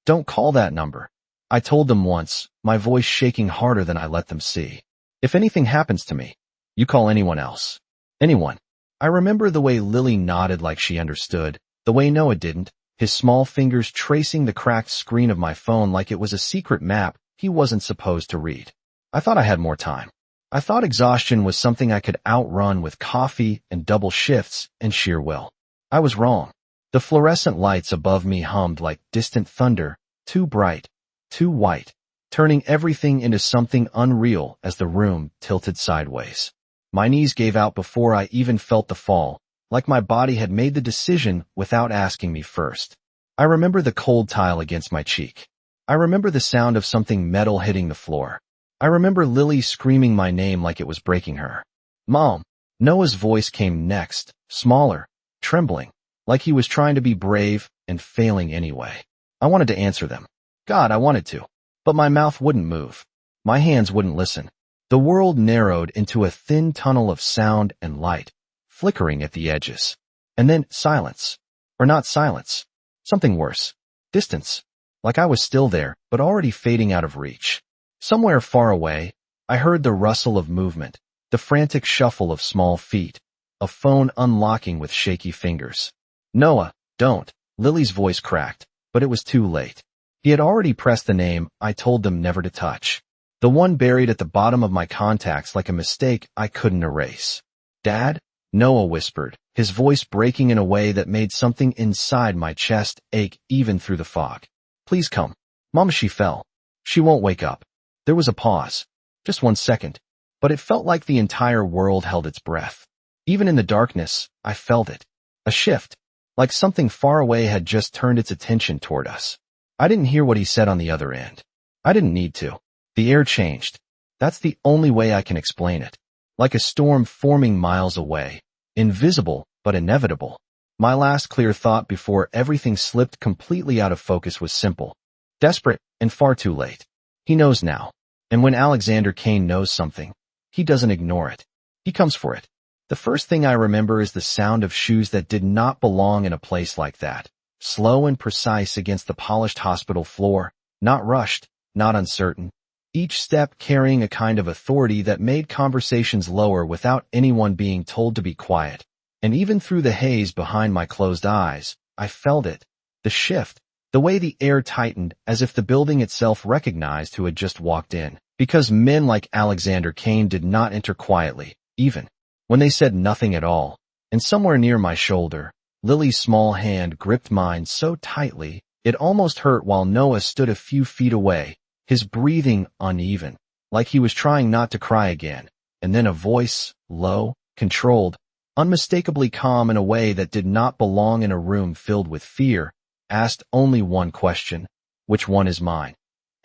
Don't call that number. I told them once, my voice shaking harder than I let them see. If anything happens to me, you call anyone else. Anyone. I remember the way Lily nodded like she understood, the way Noah didn't, his small fingers tracing the cracked screen of my phone like it was a secret map he wasn't supposed to read. I thought I had more time. I thought exhaustion was something I could outrun with coffee and double shifts and sheer will. I was wrong. The fluorescent lights above me hummed like distant thunder, too bright, too white, turning everything into something unreal as the room tilted sideways. My knees gave out before I even felt the fall, like my body had made the decision without asking me first. I remember the cold tile against my cheek. I remember the sound of something metal hitting the floor. I remember Lily screaming my name like it was breaking her. Mom! Noah's voice came next, smaller, trembling, like he was trying to be brave and failing anyway. I wanted to answer them. God, I wanted to. But my mouth wouldn't move. My hands wouldn't listen. The world narrowed into a thin tunnel of sound and light, flickering at the edges. And then silence. Or not silence. Something worse. Distance. Like I was still there, but already fading out of reach. Somewhere far away, I heard the rustle of movement, the frantic shuffle of small feet, a phone unlocking with shaky fingers. Noah, don't. Lily's voice cracked, but it was too late. He had already pressed the name I told them never to touch. The one buried at the bottom of my contacts like a mistake I couldn't erase. Dad? Noah whispered, his voice breaking in a way that made something inside my chest ache even through the fog. Please come. Mom, she fell. She won't wake up. There was a pause. Just 1 second. But it felt like the entire world held its breath. Even in the darkness, I felt it. A shift. Like something far away had just turned its attention toward us. I didn't hear what he said on the other end. I didn't need to. The air changed. That's the only way I can explain it. Like a storm forming miles away. Invisible, but inevitable. My last clear thought before everything slipped completely out of focus was simple. Desperate, and far too late. He knows now. And when Alexander Kane knows something, he doesn't ignore it. He comes for it. The first thing I remember is the sound of shoes that did not belong in a place like that. Slow and precise against the polished hospital floor, not rushed, not uncertain. Each step carrying a kind of authority that made conversations lower without anyone being told to be quiet. And even through the haze behind my closed eyes, I felt it. The shift. The way the air tightened as if the building itself recognized who had just walked in. Because men like Alexander Kane did not enter quietly, even when they said nothing at all. And somewhere near my shoulder, Lily's small hand gripped mine so tightly, it almost hurt while Noah stood a few feet away, his breathing uneven, like he was trying not to cry again. And then a voice, low, controlled, unmistakably calm in a way that did not belong in a room filled with fear, asked only one question. Which one is mine?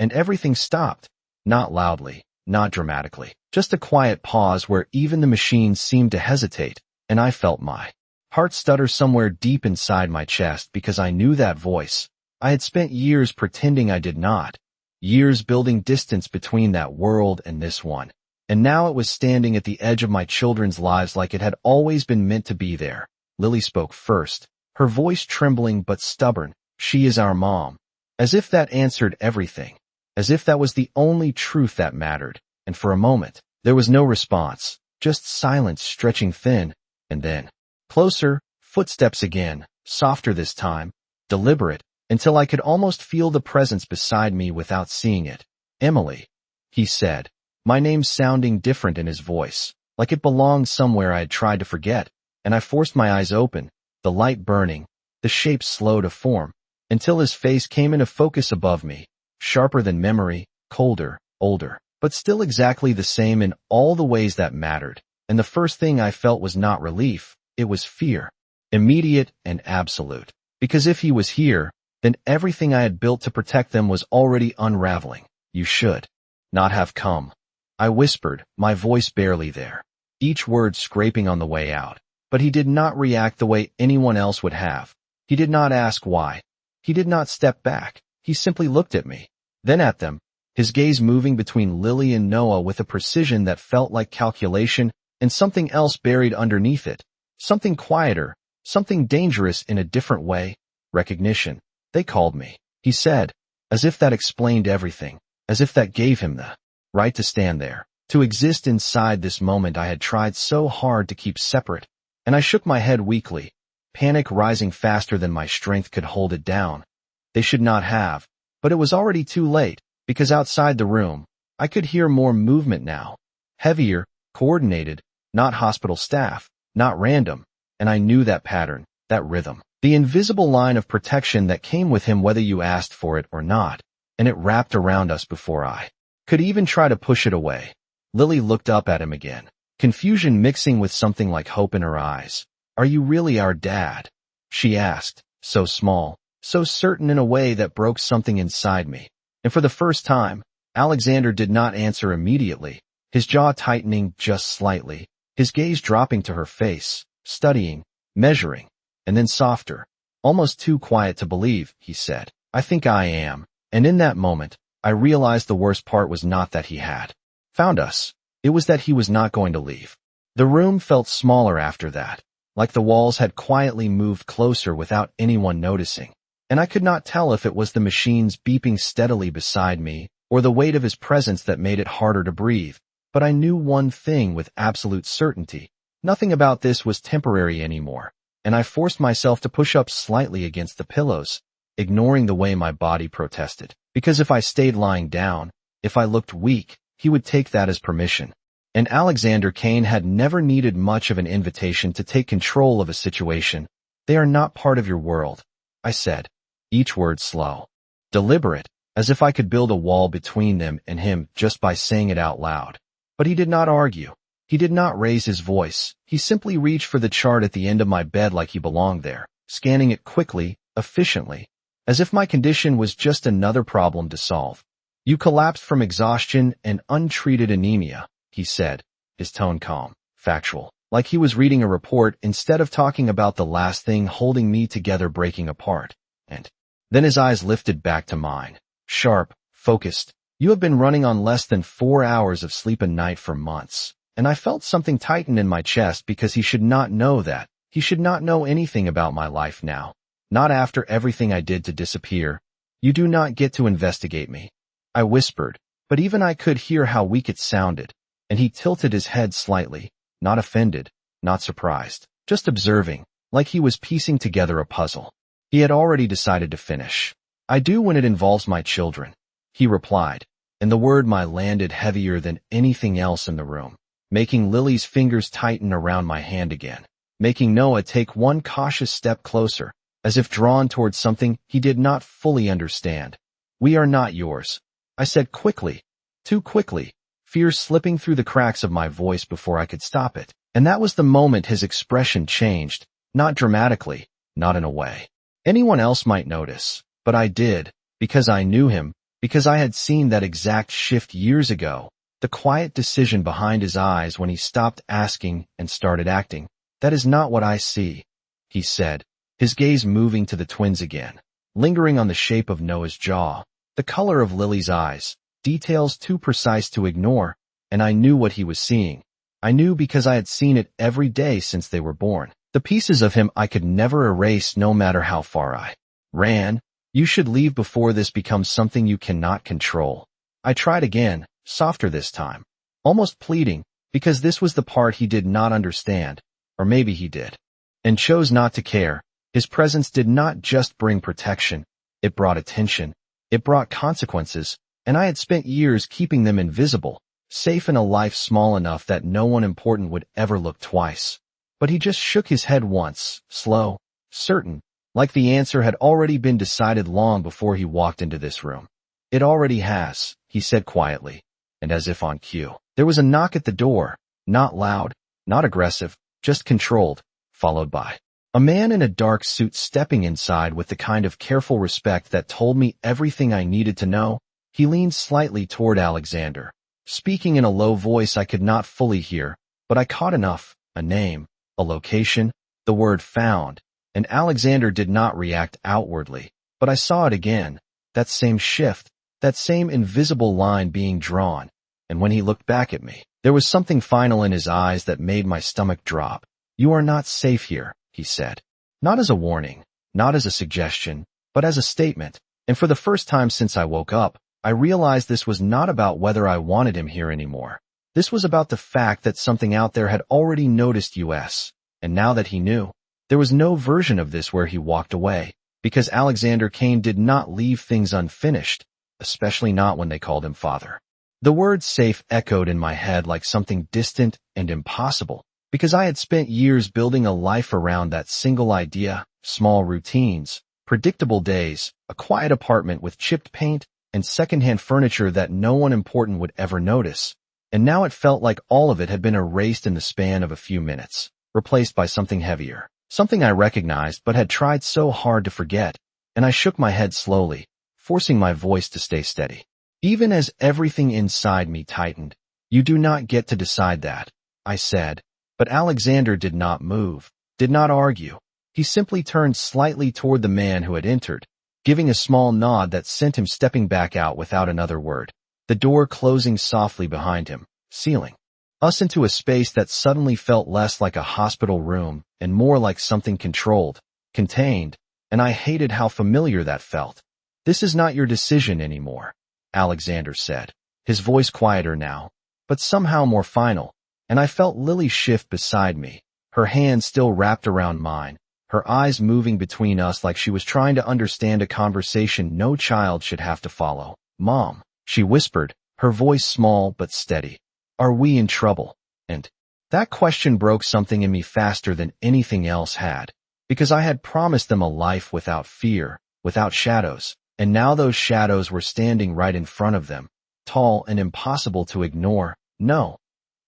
And everything stopped. Not loudly, not dramatically. Just a quiet pause where even the machines seemed to hesitate, and I felt my heart stutter somewhere deep inside my chest because I knew that voice. I had spent years pretending I did not. Years building distance between that world and this one. And now it was standing at the edge of my children's lives like it had always been meant to be there. Lily spoke first, her voice trembling but stubborn. She is our mom. As if that answered everything. As if that was the only truth that mattered. And for a moment, there was no response, just silence stretching thin, and then closer, footsteps again, softer this time, deliberate, until I could almost feel the presence beside me without seeing it. Emily, he said, my name sounding different in his voice, like it belonged somewhere I had tried to forget, and I forced my eyes open, the light burning, the shape slow to form, until his face came into focus above me, sharper than memory, colder, older, but still exactly the same in all the ways that mattered. And the first thing I felt was not relief, it was fear. Immediate and absolute. Because if he was here, then everything I had built to protect them was already unraveling. You should not have come. I whispered, my voice barely there, each word scraping on the way out. But he did not react the way anyone else would have. He did not ask why. He did not step back. He simply looked at me, then at them, his gaze moving between Lily and Noah with a precision that felt like calculation and something else buried underneath it. Something quieter, something dangerous in a different way. Recognition. They called me, he said, as if that explained everything, as if that gave him the right to stand there, to exist inside this moment I had tried so hard to keep separate. And I shook my head weakly, panic rising faster than my strength could hold it down. They should not have, but it was already too late, because outside the room, I could hear more movement now. Heavier, coordinated, not hospital staff, not random, and I knew that pattern, that rhythm. The invisible line of protection that came with him whether you asked for it or not, and it wrapped around us before I could even try to push it away. Lily looked up at him again, confusion mixing with something like hope in her eyes. "Are you really our dad?" she asked, so small, so certain in a way that broke something inside me. And for the first time, Alexander did not answer immediately, his jaw tightening just slightly, his gaze dropping to her face, studying, measuring, and then softer, almost too quiet to believe, he said, "I think I am." And in that moment, I realized the worst part was not that he had found us. It was that he was not going to leave. The room felt smaller after that, like the walls had quietly moved closer without anyone noticing. And I could not tell if it was the machines beeping steadily beside me or the weight of his presence that made it harder to breathe. But I knew one thing with absolute certainty. Nothing about this was temporary anymore. And I forced myself to push up slightly against the pillows, ignoring the way my body protested. Because if I stayed lying down, if I looked weak, he would take that as permission. And Alexander Kane had never needed much of an invitation to take control of a situation. "They are not part of your world," I said, each word slow, deliberate, as if I could build a wall between them and him just by saying it out loud. But he did not argue. He did not raise his voice. He simply reached for the chart at the end of my bed like he belonged there, scanning it quickly, efficiently, as if my condition was just another problem to solve. "You collapsed from exhaustion and untreated anemia," he said, his tone calm, factual, like he was reading a report instead of talking about the last thing holding me together breaking apart. And then his eyes lifted back to mine, sharp, focused. "You have been running on less than 4 hours of sleep a night for months." And I felt something tighten in my chest because he should not know that. He should not know anything about my life now. Not after everything I did to disappear. "You do not get to investigate me," I whispered, but even I could hear how weak it sounded. And he tilted his head slightly, not offended, not surprised, just observing, like he was piecing together a puzzle. He had already decided to finish. "I do when it involves my children," he replied, and the word "my" landed heavier than anything else in the room, making Lily's fingers tighten around my hand again, making Noah take one cautious step closer, as if drawn towards something he did not fully understand. "We are not yours," I said quickly, too quickly, fear slipping through the cracks of my voice before I could stop it. And that was the moment his expression changed, not dramatically, not in a way anyone else might notice, but I did, because I knew him, because I had seen that exact shift years ago. The quiet decision behind his eyes when he stopped asking and started acting. "That is not what I see," he said, his gaze moving to the twins again, lingering on the shape of Noah's jaw, the color of Lily's eyes, details too precise to ignore, and I knew what he was seeing. I knew because I had seen it every day since they were born. The pieces of him I could never erase no matter how far I ran. "You should leave before this becomes something you cannot control." I tried again, softer this time, almost pleading, because this was the part he did not understand, or maybe he did, and chose not to care. His presence did not just bring protection, it brought attention, it brought consequences, and I had spent years keeping them invisible, safe in a life small enough that no one important would ever look twice. But he just shook his head once, slow, certain, like the answer had already been decided long before he walked into this room. "It already has," he said quietly, and as if on cue. There was a knock at the door, not loud, not aggressive, just controlled, followed by a man in a dark suit stepping inside with the kind of careful respect that told me everything I needed to know. He leaned slightly toward Alexander, speaking in a low voice I could not fully hear, but I caught enough, a name, a location, the word "found," and Alexander did not react outwardly, but I saw it again, that same shift, that same invisible line being drawn, and when he looked back at me, there was something final in his eyes that made my stomach drop. "You are not safe here," he said. Not as a warning, not as a suggestion, but as a statement, And for the first time since I woke up, I realized this was not about whether I wanted him here anymore. This was about the fact that something out there had already noticed us, and now that he knew, there was no version of this where he walked away, because Alexander Kane did not leave things unfinished, especially not when they called him father. The word safe echoed in my head like something distant and impossible, because I had spent years building a life around that single idea, small routines, predictable days, a quiet apartment with chipped paint, and secondhand furniture that no one important would ever notice. And now it felt like all of it had been erased in the span of a few minutes, replaced by something heavier, something I recognized but had tried so hard to forget, and I shook my head slowly, forcing my voice to stay steady. Even as everything inside me tightened, "You do not get to decide that," I said, but Alexander did not move, did not argue. He simply turned slightly toward the man who had entered, giving a small nod that sent him stepping back out without another word, the door closing softly behind him, sealing us into a space that suddenly felt less like a hospital room and more like something controlled, contained, and I hated how familiar that felt. "This is not your decision anymore," Alexander said, his voice quieter now, but somehow more final, and I felt Lily shift beside me, her hand still wrapped around mine, her eyes moving between us like she was trying to understand a conversation no child should have to follow. "Mom," she whispered, her voice small but steady, "are we in trouble?" And that question broke something in me faster than anything else had, because I had promised them a life without fear, without shadows, and now those shadows were standing right in front of them, tall and impossible to ignore. "No,"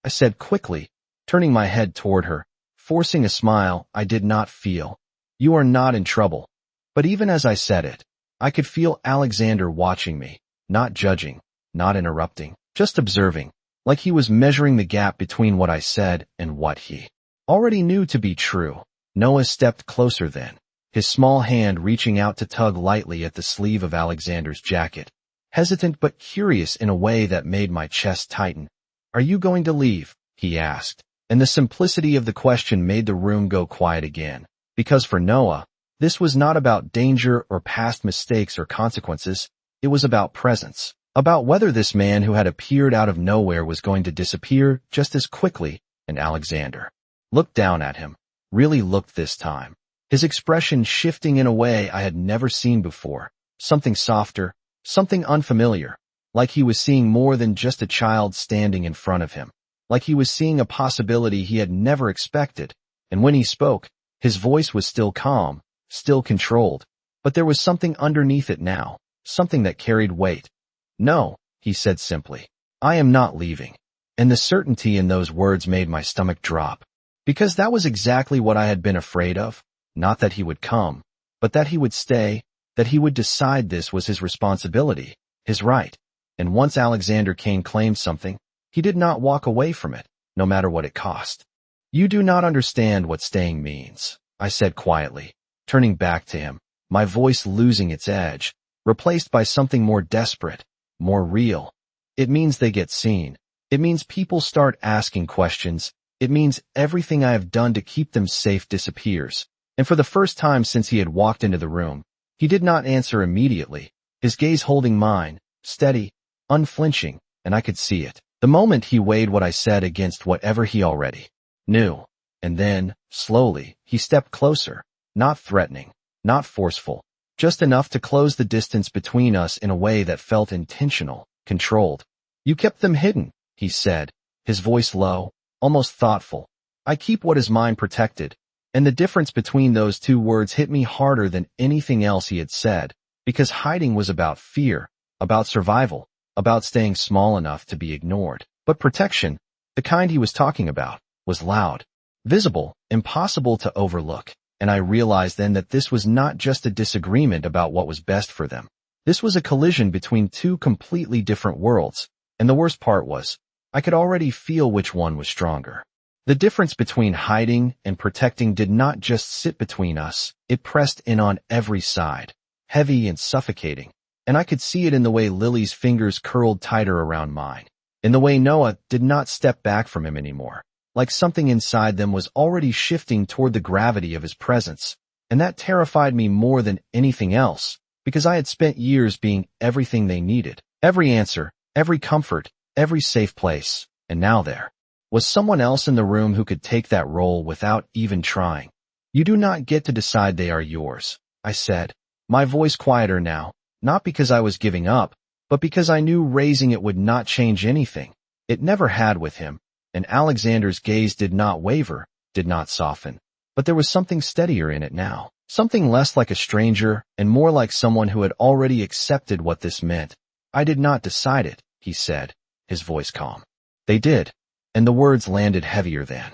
I said quickly, turning my head toward her, forcing a smile I did not feel. "You are not in trouble." But even as I said it, I could feel Alexander watching me, not judging, not interrupting, just observing, like he was measuring the gap between what I said and what he already knew to be true. Noah stepped closer then, his small hand reaching out to tug lightly at the sleeve of Alexander's jacket, hesitant but curious in a way that made my chest tighten. "Are you going to leave?" he asked, and the simplicity of the question made the room go quiet again, because for Noah, this was not about danger or past mistakes or consequences, it was about presence, about whether this man who had appeared out of nowhere was going to disappear just as quickly, and Alexander looked down at him, really looked this time, his expression shifting in a way I had never seen before, something softer, something unfamiliar, like he was seeing more than just a child standing in front of him, like he was seeing a possibility he had never expected, and when he spoke, his voice was still calm, still controlled, but there was something underneath it now, something that carried weight. "No," he said simply, "I am not leaving." And the certainty in those words made my stomach drop, because that was exactly what I had been afraid of, not that he would come, but that he would stay, that he would decide this was his responsibility, his right. And once Alexander Kane claimed something, he did not walk away from it, no matter what it cost. "You do not understand what staying means," I said quietly, turning back to him, my voice losing its edge, replaced by something more desperate, more real. "It means they get seen. It means people start asking questions. It means everything I have done to keep them safe disappears." And for the first time since he had walked into the room, he did not answer immediately, his gaze holding mine, steady, unflinching, and I could see it. The moment he weighed what I said against whatever he already knew. And then, slowly, he stepped closer, not threatening, not forceful, just enough to close the distance between us in a way that felt intentional, controlled. "You kept them hidden," he said, his voice low, almost thoughtful. "I keep what is mine protected." And the difference between those two words hit me harder than anything else he had said, because hiding was about fear, about survival, about staying small enough to be ignored. But protection, the kind he was talking about, was loud, visible, impossible to overlook. And I realized then that this was not just a disagreement about what was best for them. This was a collision between two completely different worlds, and the worst part was, I could already feel which one was stronger. The difference between hiding and protecting did not just sit between us, it pressed in on every side, heavy and suffocating, and I could see it in the way Lily's fingers curled tighter around mine, in the way Noah did not step back from him anymore, like something inside them was already shifting toward the gravity of his presence, and that terrified me more than anything else, because I had spent years being everything they needed, every answer, every comfort, every safe place, and now there was someone else in the room who could take that role without even trying. You do not get to decide, they are yours, I said, my voice quieter now, not because I was giving up, but because I knew raising it would not change anything. It never had with him, and Alexander's gaze did not waver, did not soften. But there was something steadier in it now, something less like a stranger and more like someone who had already accepted what this meant. I did not decide it, he said, his voice calm. They did, and the words landed heavier than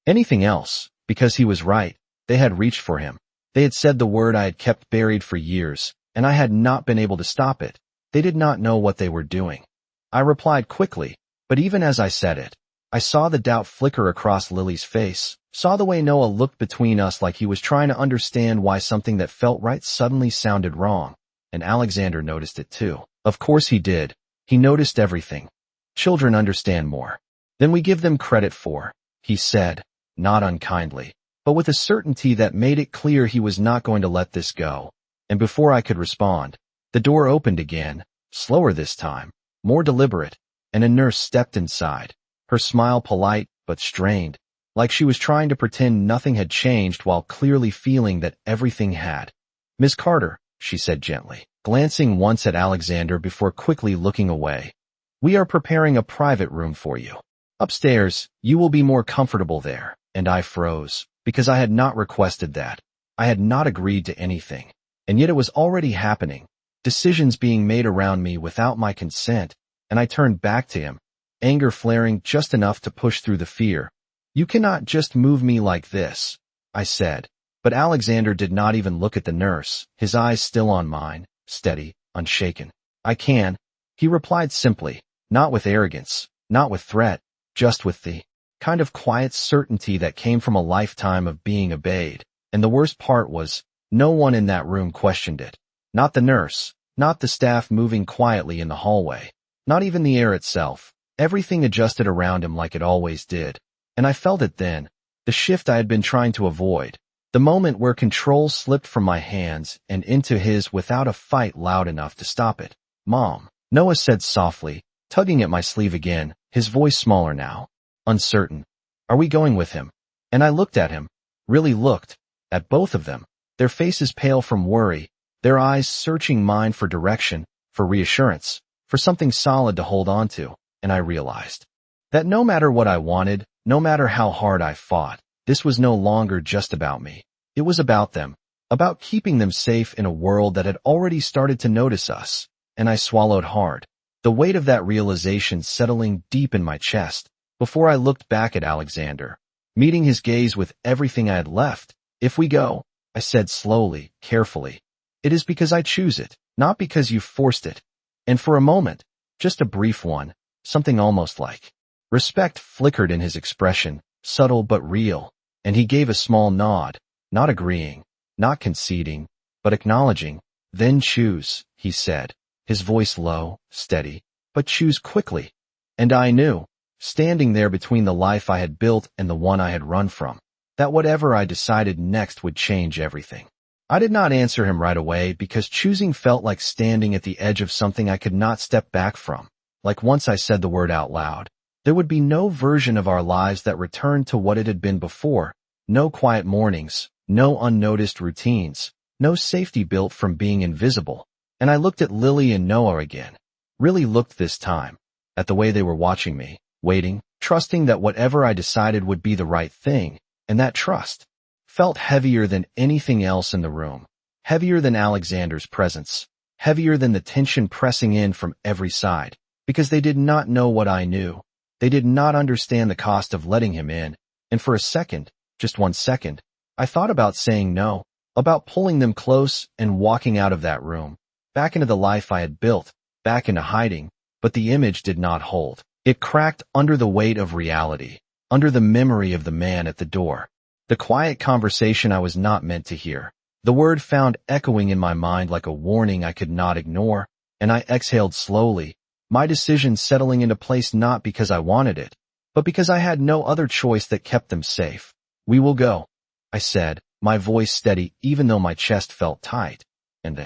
anything else, because he was right. They had reached for him. They had said the word I had kept buried for years, and I had not been able to stop it. They did not know what they were doing. I replied quickly, but even as I said it, I saw the doubt flicker across Lily's face, saw the way Noah looked between us like he was trying to understand why something that felt right suddenly sounded wrong, and Alexander noticed it too. Of course he did. He noticed everything. Children understand more than we give them credit for, he said, not unkindly, but with a certainty that made it clear he was not going to let this go. And before I could respond, the door opened again, slower this time, more deliberate, and a nurse stepped inside, her smile polite but strained, like she was trying to pretend nothing had changed while clearly feeling that everything had. Miss Carter, she said gently, glancing once at Alexander before quickly looking away. We are preparing a private room for you. Upstairs, you will be more comfortable there. And I froze, because I had not requested that. I had not agreed to anything. And yet it was already happening, decisions being made around me without my consent, and I turned back to him, anger flaring just enough to push through the fear. You cannot just move me like this, I said, but Alexander did not even look at the nurse, his eyes still on mine, steady, unshaken. I can, he replied simply, not with arrogance, not with threat, just with the kind of quiet certainty that came from a lifetime of being obeyed. And the worst part was, no one in that room questioned it. Not the nurse, not the staff moving quietly in the hallway, not even the air itself. Everything adjusted around him like it always did. And I felt it then, the shift I had been trying to avoid, the moment where control slipped from my hands and into his without a fight loud enough to stop it. Mom, Noah said softly, tugging at my sleeve again, his voice smaller now, uncertain. Are we going with him? And I looked at him, really looked, at both of them, their faces pale from worry, their eyes searching mine for direction, for reassurance, for something solid to hold on to, and I realized that no matter what I wanted, no matter how hard I fought, this was no longer just about me. It was about them, about keeping them safe in a world that had already started to notice us, and I swallowed hard, the weight of that realization settling deep in my chest, before I looked back at Alexander, meeting his gaze with everything I had left. If we go, I said slowly, carefully, it is because I choose it, not because you forced it. And for a moment, just a brief one, something almost like respect flickered in his expression, subtle but real, and he gave a small nod, not agreeing, not conceding, but acknowledging. Then choose, he said, his voice low, steady, but choose quickly. And I knew, standing there between the life I had built and the one I had run from, that whatever I decided next would change everything. I did not answer him right away because choosing felt like standing at the edge of something I could not step back from. Like once I said the word out loud, there would be no version of our lives that returned to what it had been before, no quiet mornings, no unnoticed routines, no safety built from being invisible. And I looked at Lily and Noah again, really looked this time, at the way they were watching me, waiting, trusting that whatever I decided would be the right thing, and that trust felt heavier than anything else in the room, heavier than Alexander's presence, heavier than the tension pressing in from every side, because they did not know what I knew. They did not understand the cost of letting him in, and for a second, just 1 second, I thought about saying no, about pulling them close and walking out of that room, back into the life I had built, back into hiding, but the image did not hold. It cracked under the weight of reality, under the memory of the man at the door. The quiet conversation I was not meant to hear. The word found echoing in my mind like a warning I could not ignore, and I exhaled slowly, my decision settling into place not because I wanted it, but because I had no other choice that kept them safe. We will go, I said, my voice steady even though my chest felt tight. And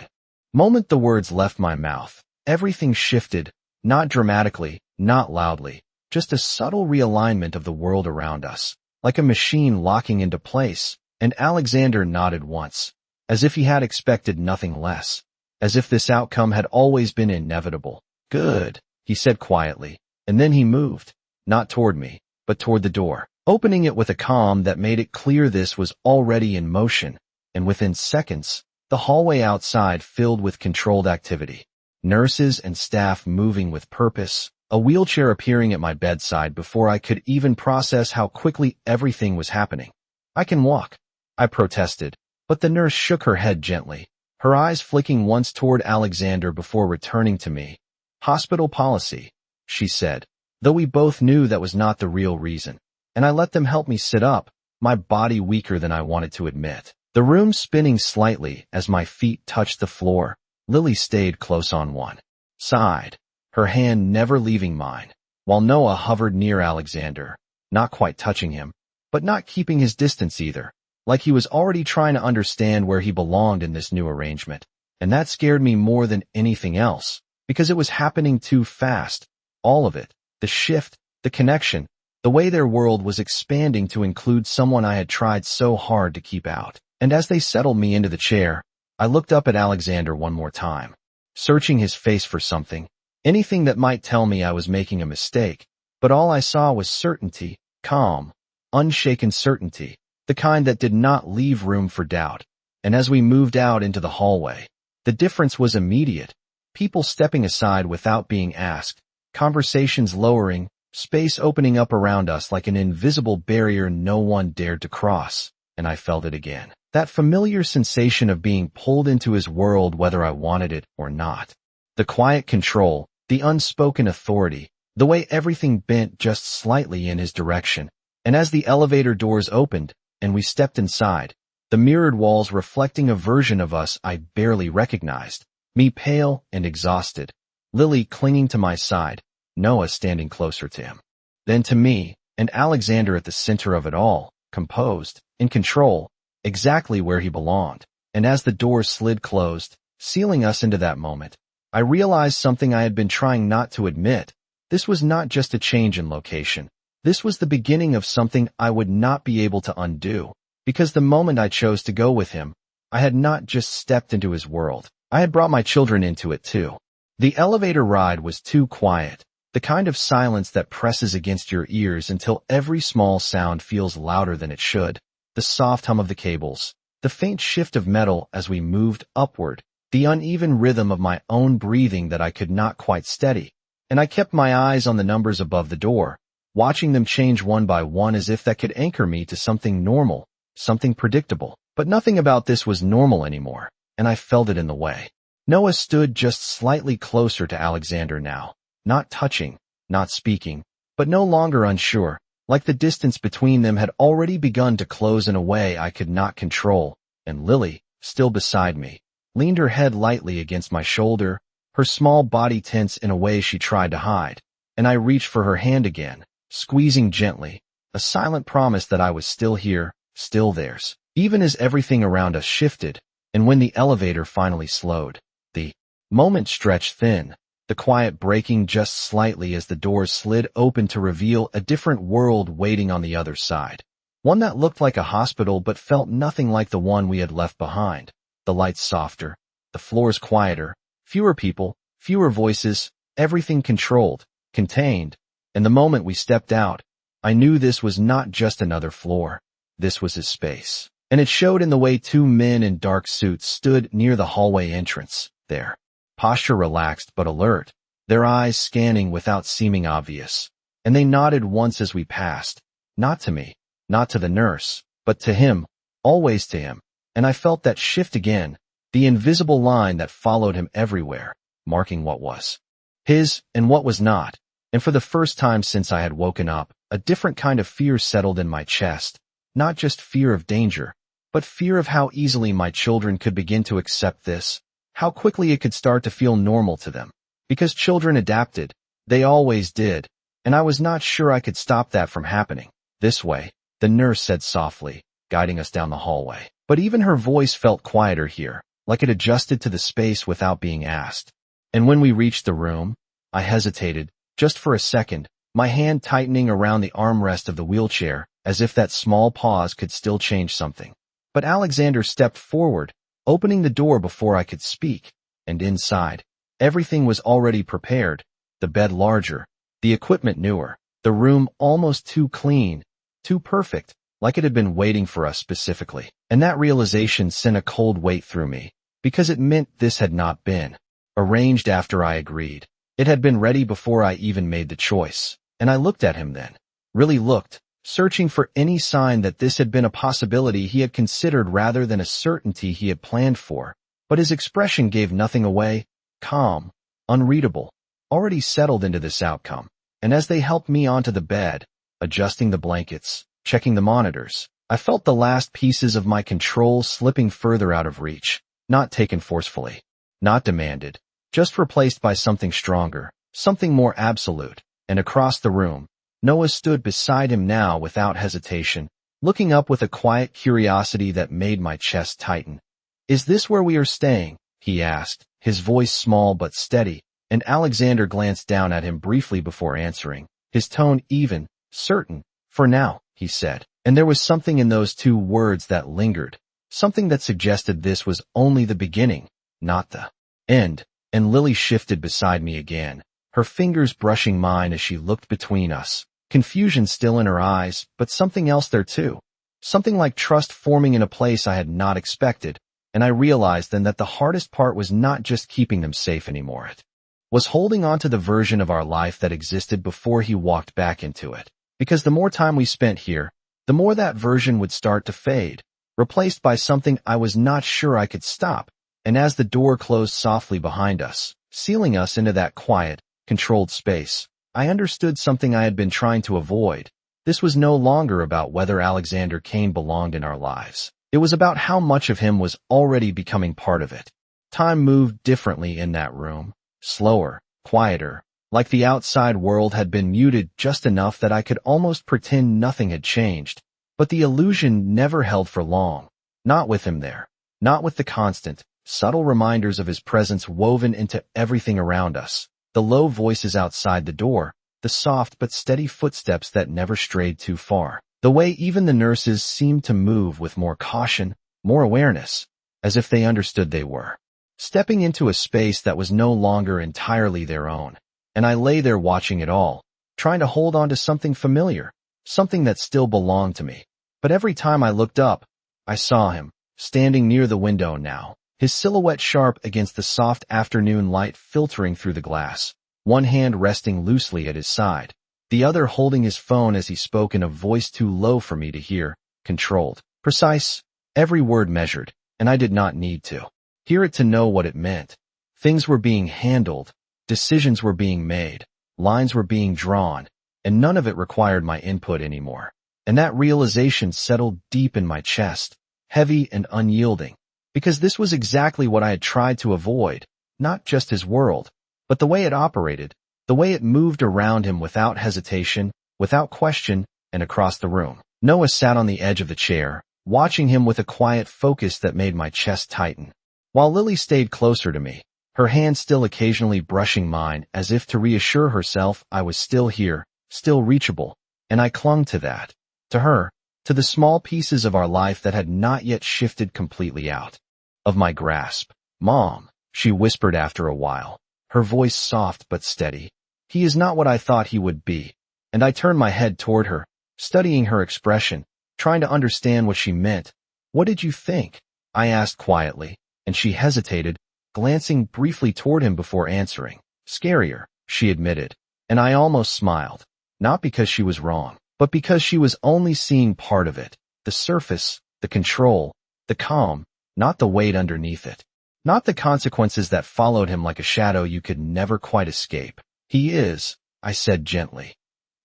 Moment the words left my mouth, everything shifted, not dramatically, not loudly, just a subtle realignment of the world around us, like a machine locking into place, and Alexander nodded once, as if he had expected nothing less, as if this outcome had always been inevitable. Good, he said quietly, and then he moved, not toward me, but toward the door, opening it with a calm that made it clear this was already in motion, and within seconds, the hallway outside filled with controlled activity. Nurses and staff moving with purpose, a wheelchair appearing at my bedside before I could even process how quickly everything was happening. I can walk, I protested, but the nurse shook her head gently, her eyes flicking once toward Alexander before returning to me. Hospital policy, she said, though we both knew that was not the real reason, and I let them help me sit up, my body weaker than I wanted to admit. The room spinning slightly as my feet touched the floor. Lily stayed close on one side, her hand never leaving mine, while Noah hovered near Alexander, not quite touching him, but not keeping his distance either, like he was already trying to understand where he belonged in this new arrangement. And that scared me more than anything else, because it was happening too fast. All of it, the shift, the connection, the way their world was expanding to include someone I had tried so hard to keep out. And as they settled me into the chair, I looked up at Alexander one more time, searching his face for something, anything that might tell me I was making a mistake, but all I saw was certainty, calm, unshaken certainty, the kind that did not leave room for doubt. And as we moved out into the hallway, the difference was immediate. People stepping aside without being asked, conversations lowering, space opening up around us like an invisible barrier no one dared to cross, and I felt it again. That familiar sensation of being pulled into his world whether I wanted it or not. The quiet control, the unspoken authority, the way everything bent just slightly in his direction. And as the elevator doors opened, and we stepped inside, the mirrored walls reflecting a version of us I barely recognized, me pale and exhausted, Lily clinging to my side, Noah standing closer to him. Then to me, and Alexander at the center of it all, composed, in control, exactly where he belonged. And as the doors slid closed, sealing us into that moment, I realized something I had been trying not to admit. This was not just a change in location. This was the beginning of something I would not be able to undo, because the moment I chose to go with him, I had not just stepped into his world, I had brought my children into it too. The elevator ride was too quiet, the kind of silence that presses against your ears until every small sound feels louder than it should. The soft hum of the cables, the faint shift of metal as we moved upward, the uneven rhythm of my own breathing that I could not quite steady. And I kept my eyes on the numbers above the door, watching them change one by one as if that could anchor me to something normal, something predictable. But nothing about this was normal anymore, and I felt it in the way. Noah stood just slightly closer to Alexander now, not touching, not speaking, but no longer unsure. Like the distance between them had already begun to close in a way I could not control, and Lily, still beside me, leaned her head lightly against my shoulder, her small body tense in a way she tried to hide, and I reached for her hand again, squeezing gently, a silent promise that I was still here, still theirs, even as everything around us shifted. And when the elevator finally slowed, the moment stretched thin, the quiet breaking just slightly as the doors slid open to reveal a different world waiting on the other side. One that looked like a hospital but felt nothing like the one we had left behind. The lights softer, the floors quieter, fewer people, fewer voices, everything controlled, contained. And the moment we stepped out, I knew this was not just another floor. This was his space. And it showed in the way two men in dark suits stood near the hallway entrance, their posture relaxed but alert, their eyes scanning without seeming obvious. And they nodded once as we passed, not to me, not to the nurse, but to him, always to him. And I felt that shift again, the invisible line that followed him everywhere, marking what was his and what was not. And for the first time since I had woken up, a different kind of fear settled in my chest, not just fear of danger, but fear of how easily my children could begin to accept this, how quickly it could start to feel normal to them. Because children adapted, they always did, and I was not sure I could stop that from happening. This way, the nurse said softly, guiding us down the hallway. But even her voice felt quieter here, like it adjusted to the space without being asked. And when we reached the room, I hesitated, just for a second, my hand tightening around the armrest of the wheelchair, as if that small pause could still change something. But Alexander stepped forward, opening the door before I could speak, and inside, everything was already prepared, the bed larger, the equipment newer, the room almost too clean, too perfect, like it had been waiting for us specifically. And that realization sent a cold weight through me, because it meant this had not been arranged after I agreed. It had been ready before I even made the choice. And I looked at him then, really looked, searching for any sign that this had been a possibility he had considered rather than a certainty he had planned for. But his expression gave nothing away, calm, unreadable, already settled into this outcome. And as they helped me onto the bed, adjusting the blankets, checking the monitors, I felt the last pieces of my control slipping further out of reach, not taken forcefully, not demanded, just replaced by something stronger, something more absolute. And across the room, Noah stood beside him now without hesitation, looking up with a quiet curiosity that made my chest tighten. "Is this where we are staying?" he asked, his voice small but steady, and Alexander glanced down at him briefly before answering, his tone even, certain. "For now," he said, and there was something in those two words that lingered, something that suggested this was only the beginning, not the end. And Lily shifted beside me again, her fingers brushing mine as she looked between us, confusion still in her eyes, but something else there too. Something like trust forming in a place I had not expected, and I realized then that the hardest part was not just keeping them safe anymore. It was holding on to the version of our life that existed before he walked back into it. Because the more time we spent here, the more that version would start to fade, replaced by something I was not sure I could stop. And as the door closed softly behind us, sealing us into that quiet, controlled space, I understood something I had been trying to avoid. This was no longer about whether Alexander Kane belonged in our lives. It was about how much of him was already becoming part of it. Time moved differently in that room, slower, quieter, like the outside world had been muted just enough that I could almost pretend nothing had changed. But the illusion never held for long. Not with him there. Not with the constant, subtle reminders of his presence woven into everything around us. The low voices outside the door, the soft but steady footsteps that never strayed too far. The way even the nurses seemed to move with more caution, more awareness, as if they understood they were stepping into a space that was no longer entirely their own. And I lay there watching it all, trying to hold on to something familiar, something that still belonged to me. But every time I looked up, I saw him, standing near the window now, his silhouette sharp against the soft afternoon light filtering through the glass, one hand resting loosely at his side, the other holding his phone as he spoke in a voice too low for me to hear, controlled, precise, every word measured, and I did not need to hear it to know what it meant. Things were being handled, decisions were being made, lines were being drawn, and none of it required my input anymore. And that realization settled deep in my chest, heavy and unyielding, because this was exactly what I had tried to avoid, not just his world, but the way it operated, the way it moved around him without hesitation, without question, and across the room. Noah sat on the edge of the chair, watching him with a quiet focus that made my chest tighten, while Lily stayed closer to me, her hand still occasionally brushing mine as if to reassure herself I was still here, still reachable, and I clung to that, to her, to the small pieces of our life that had not yet shifted completely out of my grasp. "Mom," she whispered after a while, her voice soft but steady. "He is not what I thought he would be." And I turned my head toward her, studying her expression, trying to understand what she meant. "What did you think?" I asked quietly, and she hesitated, glancing briefly toward him before answering. "Scarier," she admitted, and I almost smiled, not because she was wrong, but because she was only seeing part of it, the surface, the control, the calm, not the weight underneath it. Not the consequences that followed him like a shadow you could never quite escape. "He is," I said gently.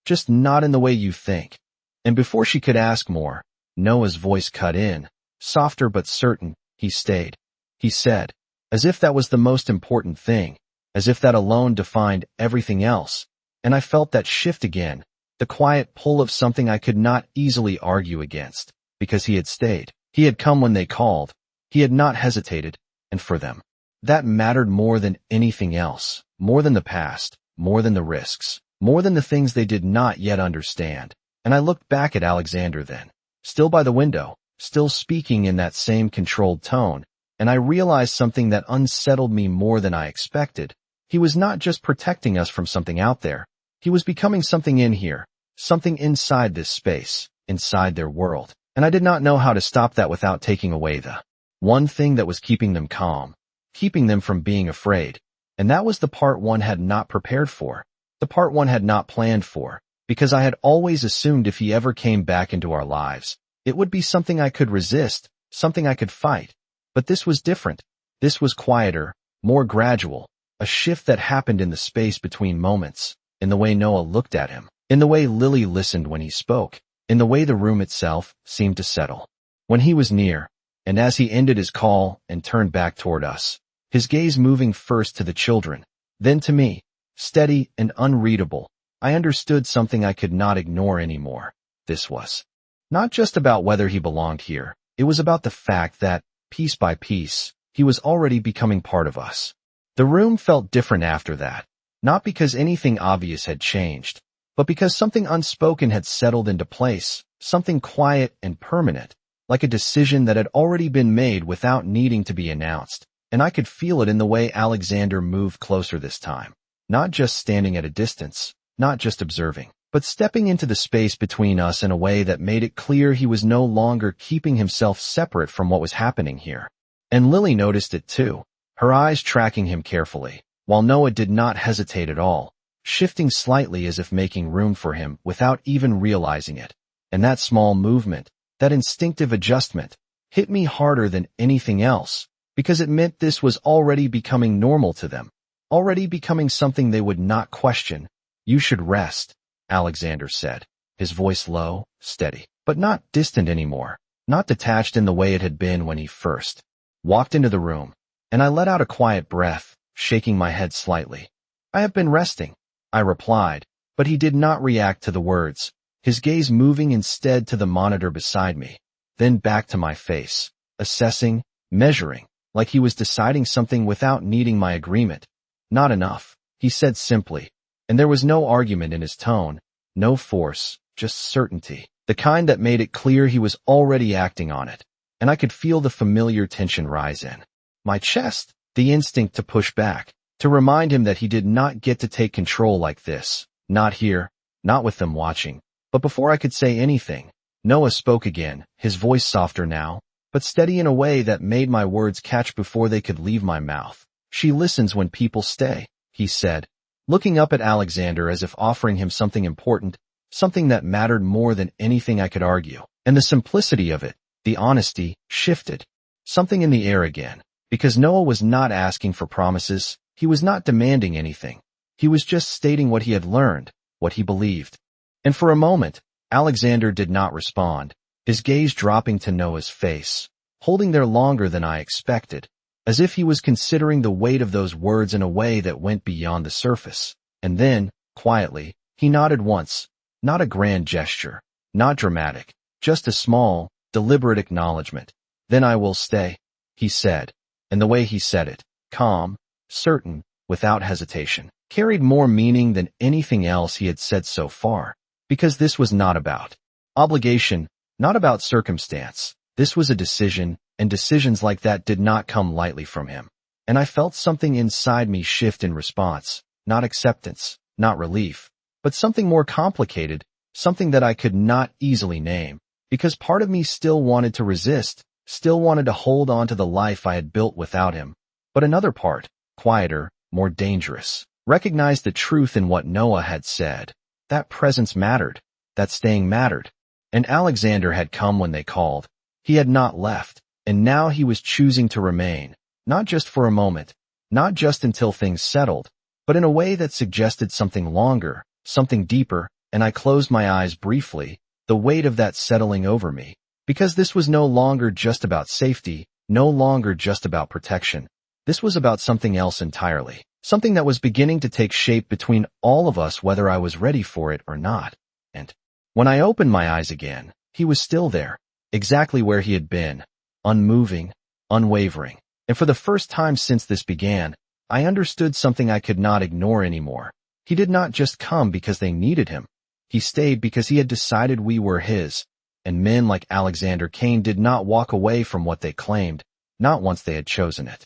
"Just not in the way you think." And before she could ask more, Noah's voice cut in, softer but certain. "He stayed," he said, as if that was the most important thing, as if that alone defined everything else. And I felt that shift again, the quiet pull of something I could not easily argue against, because he had stayed. He had come when they called. He had not hesitated. And for them, that mattered more than anything else, more than the past, more than the risks, more than the things they did not yet understand. And I looked back at Alexander then, still by the window, still speaking in that same controlled tone, and I realized something that unsettled me more than I expected. He was not just protecting us from something out there. He was becoming something in here, something inside this space, inside their world. And I did not know how to stop that without taking away the one thing that was keeping them calm, keeping them from being afraid. And that was the part one had not prepared for, the part one had not planned for, because I had always assumed if he ever came back into our lives, it would be something I could resist, something I could fight. But this was different. This was quieter, more gradual, a shift that happened in the space between moments, in the way Noah looked at him, in the way Lily listened when he spoke, in the way the room itself seemed to settle. When he was near, and as he ended his call and turned back toward us, his gaze moving first to the children, then to me, steady and unreadable, I understood something I could not ignore anymore. This was not just about whether he belonged here. It was about the fact that, piece by piece, he was already becoming part of us. The room felt different after that, not because anything obvious had changed, but because something unspoken had settled into place, something quiet and permanent, like a decision that had already been made without needing to be announced. And I could feel it in the way Alexander moved closer this time, not just standing at a distance, not just observing, but stepping into the space between us in a way that made it clear he was no longer keeping himself separate from what was happening here. And Lily noticed it too, her eyes tracking him carefully, while Noah did not hesitate at all, shifting slightly as if making room for him without even realizing it. And that small movement, that instinctive adjustment, hit me harder than anything else, because it meant this was already becoming normal to them, already becoming something they would not question. "You should rest," Alexander said, his voice low, steady, but not distant anymore, not detached in the way it had been when he first walked into the room. And I let out a quiet breath, shaking my head slightly. "I have been resting," I replied, but he did not react to the words, his gaze moving instead to the monitor beside me, then back to my face, assessing, measuring, like he was deciding something without needing my agreement. "Not enough," he said simply, and there was no argument in his tone, no force, just certainty, the kind that made it clear he was already acting on it. And I could feel the familiar tension rise in my chest, the instinct to push back, to remind him that he did not get to take control like this, not here, not with them watching. But before I could say anything, Noah spoke again, his voice softer now, but steady in a way that made my words catch before they could leave my mouth. "She listens when people stay," he said, looking up at Alexander as if offering him something important, something that mattered more than anything I could argue. And the simplicity of it, the honesty, shifted something in the air again, because Noah was not asking for promises, he was not demanding anything. He was just stating what he had learned, what he believed. And for a moment, Alexander did not respond, his gaze dropping to Noah's face, holding there longer than I expected, as if he was considering the weight of those words in a way that went beyond the surface. And then, quietly, he nodded once, not a grand gesture, not dramatic, just a small, deliberate acknowledgement. "Then I will stay," he said, and the way he said it, calm, certain, without hesitation, carried more meaning than anything else he had said so far, because this was not about obligation, not about circumstance. This was a decision, and decisions like that did not come lightly from him. And I felt something inside me shift in response, not acceptance, not relief, but something more complicated, something that I could not easily name, because part of me still wanted to resist, still wanted to hold on to the life I had built without him. But another part, quieter, more dangerous, recognized the truth in what Noah had said. That presence mattered, that staying mattered. And Alexander had come when they called. He had not left, and now he was choosing to remain, not just for a moment, not just until things settled, but in a way that suggested something longer, something deeper. And I closed my eyes briefly, the weight of that settling over me, because this was no longer just about safety, no longer just about protection. This was about something else entirely, something that was beginning to take shape between all of us whether I was ready for it or not. And when I opened my eyes again, he was still there, exactly where he had been, unmoving, unwavering. And for the first time since this began, I understood something I could not ignore anymore. He did not just come because they needed him. He stayed because he had decided we were his. And men like Alexander Kane did not walk away from what they claimed, not once they had chosen it.